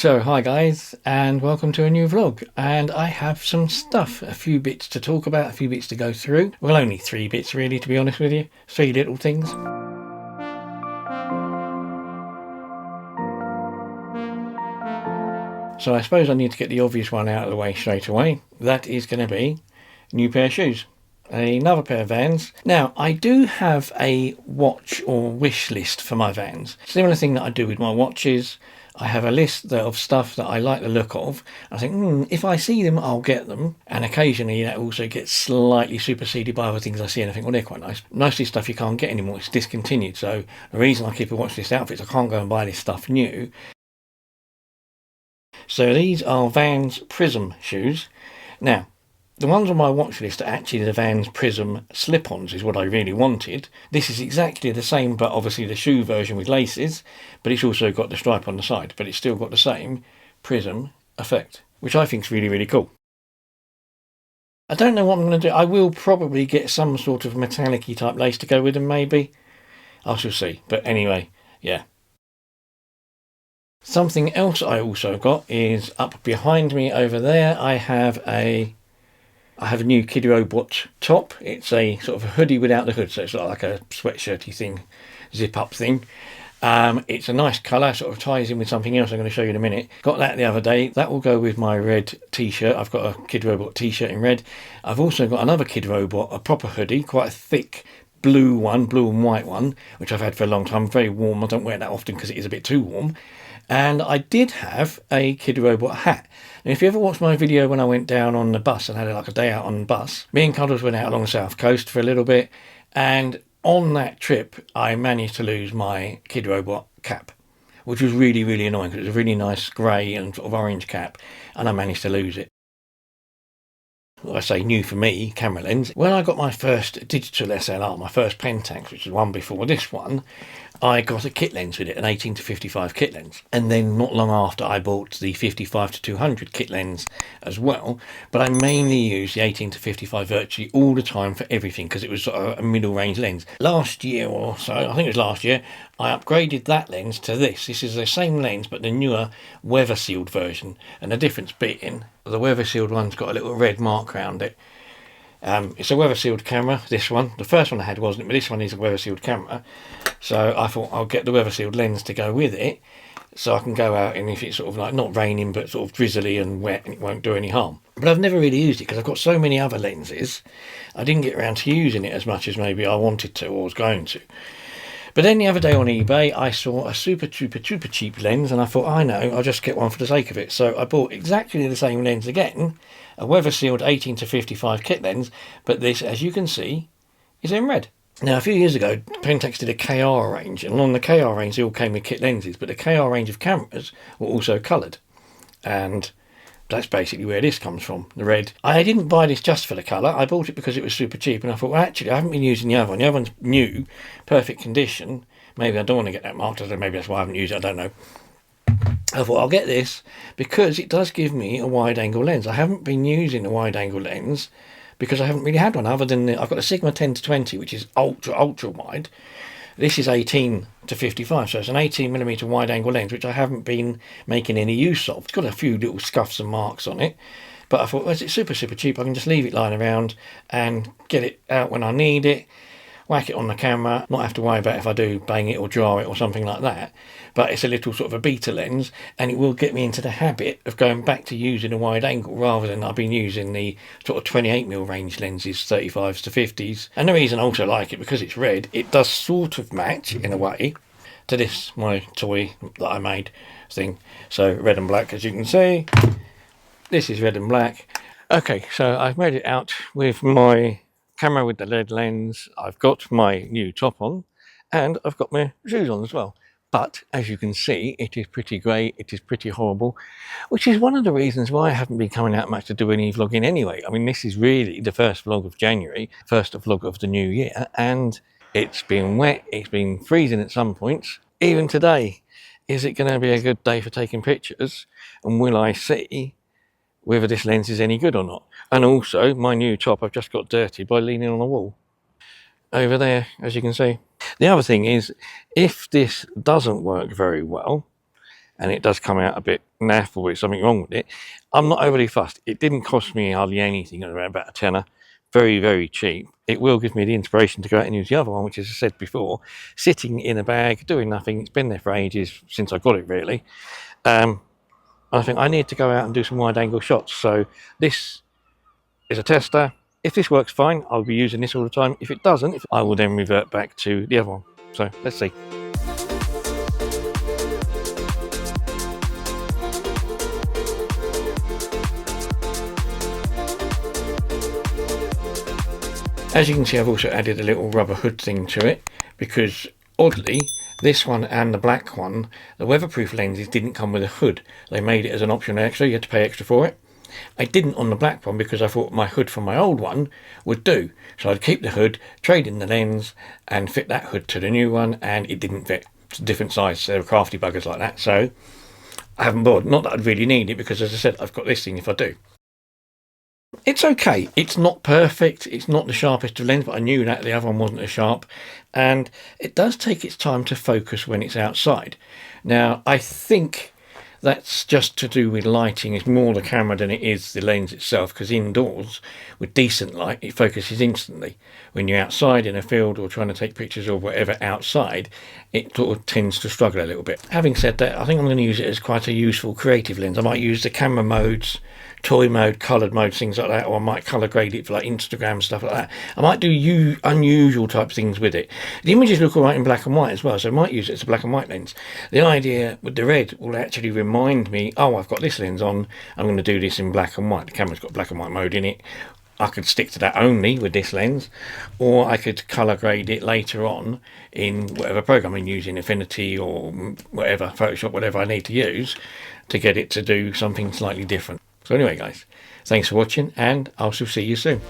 So hi guys, and welcome to a new vlog, and I have some stuff, a few bits to talk about, a few bits to go through. Well, only 3 bits really, to be honest with you. 3 little things. So I suppose I need to get the obvious one out of the way straight away. That is going to be a new pair of shoes. Another pair of Vans. Now, I do have a watch or wish list for my Vans. Similar thing that I do with my watches. I have a list of stuff that I like the look of. I think, if I see them, I'll get them. And occasionally that also gets slightly superseded by other things I see and I think, well, they're quite nice. Mostly stuff you can't get anymore. It's discontinued. So the reason I keep a watch list outfits, I can't go and buy this stuff new. So these are Vans Prism shoes. Now, the ones on my watch list are actually the Vans Prism slip-ons, is what I really wanted. This is exactly the same, but obviously the shoe version with laces, but it's also got the stripe on the side, but it's still got the same Prism effect, which I think is really, really cool. I don't know what I'm going to do. I will probably get some sort of metallic-y type lace to go with them, maybe. I shall see. But anyway, yeah. Something else I also got is up behind me over there. I have a new Kidrobot top. It's a sort of a hoodie without the hood, so it's like a sweatshirty thing, zip up thing. It's a nice colour, sort of ties in with something else I'm going to show you in a minute. Got that the other day. That will go with my red t-shirt. I've got a Kidrobot t-shirt in red. I've also got another Kidrobot, a proper hoodie, quite a thick blue one, blue and white one, which I've had for a long time. Very warm. I don't wear that often because it is a bit too warm. And I did have a Kidrobot hat. And if you ever watched my video when I went down on the bus and had like a day out on the bus, me and Cuddles went out along the south coast for a little bit, and on that trip I managed to lose my Kidrobot cap, which was really, really annoying because it was a really nice grey and sort of orange cap, and I managed to lose it. I say new for me, camera lens. When I got my first digital SLR, my first Pentax, which was one before this one, I got a kit lens with it, an 18 to 55 kit lens. And then not long after I bought the 55 to 200 kit lens as well. But I mainly used the 18 to 55 virtually all the time for everything because it was sort of a middle range lens. Last year or so, I think it was last year, I upgraded that lens to this. This is the same lens but the newer weather sealed version. And the difference being, the weather sealed one's got a little red mark around it. It's a weather sealed camera, this one. The first one I had wasn't, but this one is a weather sealed camera. So I thought I'll get the weather sealed lens to go with it, so I can go out and if it's sort of like not raining but sort of drizzly and wet, and it won't do any harm. But I've never really used it because I've got so many other lenses. I didn't get around to using it as much as maybe I wanted to or was going to. But then the other day on eBay, I saw a super cheap lens, and I thought, I know, I'll just get one for the sake of it. So I bought exactly the same lens again, a weather-sealed 18 to 55 kit lens, but this, as you can see, is in red. Now, a few years ago, Pentax did a KR range, and on the KR range, they all came with kit lenses, but the KR range of cameras were also coloured. And that's basically where this comes from, the red. I didn't buy this just for the colour. I bought it because it was super cheap, and I thought, well, actually, I haven't been using the other one. The other one's new, perfect condition. Maybe I don't want to get that marked. Maybe that's why I haven't used it. I don't know. I thought I'll get this because it does give me a wide-angle lens. I haven't been using a wide-angle lens because I haven't really had one other than I've got a Sigma 10 to 20, which is ultra wide. This is 18 to 55, so it's an 18mm wide-angle lens, which I haven't been making any use of. It's got a few little scuffs and marks on it, but I thought, well, it's super cheap. I can just leave it lying around and get it out when I need it, whack it on the camera, not have to worry about if I do bang it or jar it or something like that. But it's a little sort of a beta lens, and it will get me into the habit of going back to using a wide angle rather than I've been using the sort of 28mm range lenses, 35s to 50s. And the reason I also like it, because it's red, it does sort of match in a way to this, my toy that I made thing. So red and black, as you can see. This is red and black. Okay, so I've made it out with my camera with the LED lens. I've got my new top on, and I've got my shoes on as well. But as you can see, it is pretty grey, it is pretty horrible, which is one of the reasons why I haven't been coming out much to do any vlogging anyway. I mean, this is really the first vlog of January, first vlog of the new year, and it's been wet, it's been freezing at some points. Even today, is it going to be a good day for taking pictures? And will I see whether this lens is any good or not? And also, my new top, I've just got dirty by leaning on the wall over there, as you can see. The other thing is, if this doesn't work very well, and it does come out a bit naff or there's something wrong with it, I'm not overly fussed. It didn't cost me hardly anything, around about a tenner. Very, very cheap. It will give me the inspiration to go out and use the other one, which, as I said before, sitting in a bag, doing nothing. It's been there for ages, since I got it, really. I think I need to go out and do some wide angle shots. So this is a tester. If this works fine, I'll be using this all the time. If it doesn't, I will then revert back to the other one. So let's see. As you can see, I've also added a little rubber hood thing to it, because oddly, this one and the black one, the weatherproof lenses didn't come with a hood. They made it as an option extra. You had to pay extra for it. I didn't on the black one because I thought my hood from my old one would do. So I'd keep the hood, trade in the lens, and fit that hood to the new one, and it didn't fit. It's a different size. They're crafty buggers like that. So I haven't bothered. Not that I'd really need it, because as I said, I've got this thing if I do. It's okay. It's not perfect. It's not the sharpest of lens, but I knew that the other one wasn't as sharp. And it does take its time to focus when it's outside. Now, I think that's just to do with lighting. It's more the camera than it is the lens itself, because indoors, with decent light, it focuses instantly. When you're outside in a field or trying to take pictures or whatever outside, it sort of tends to struggle a little bit. Having said that, I think I'm going to use it as quite a useful creative lens. I might use the camera modes, toy mode, coloured mode, things like that, or I might colour grade it for like Instagram, stuff like that. I might do unusual type things with it. The images look alright in black and white as well, so I might use it as a black and white lens. The idea with the red will actually remind me, oh, I've got this lens on, I'm going to do this in black and white. The camera's got black and white mode in it. I could stick to that only with this lens, or I could colour grade it later on in whatever program I'm using, Affinity or whatever, Photoshop, whatever I need to use to get it to do something slightly different. So anyway, guys, thanks for watching, and I'll see you soon.